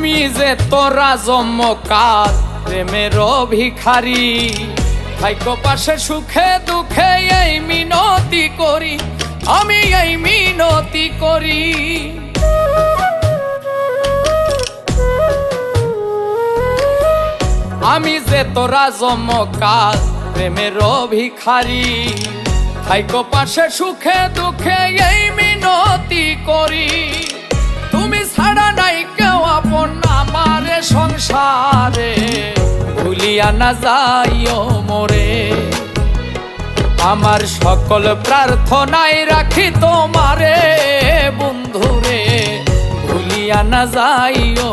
আমি যে তোরা জমকার প্রেমের ভিখারি, ভাগ্য পাশে সুখে দুঃখে এই মিনতি করি, আমি এই মিনতি করি। আমি যে তোরা জমকার প্রেমের ভিখারি, ভাগ্য পাশে সুখে দুঃখে এই মিনতি করি। তুমি ছাড়া নাই কেউ আপন আমার সংসারে, ভুলিয়া না যাইও মোরে। আমার সকল প্রার্থনায় রাখি তোমারে বন্ধুরে, ভুলিয়া না যাইও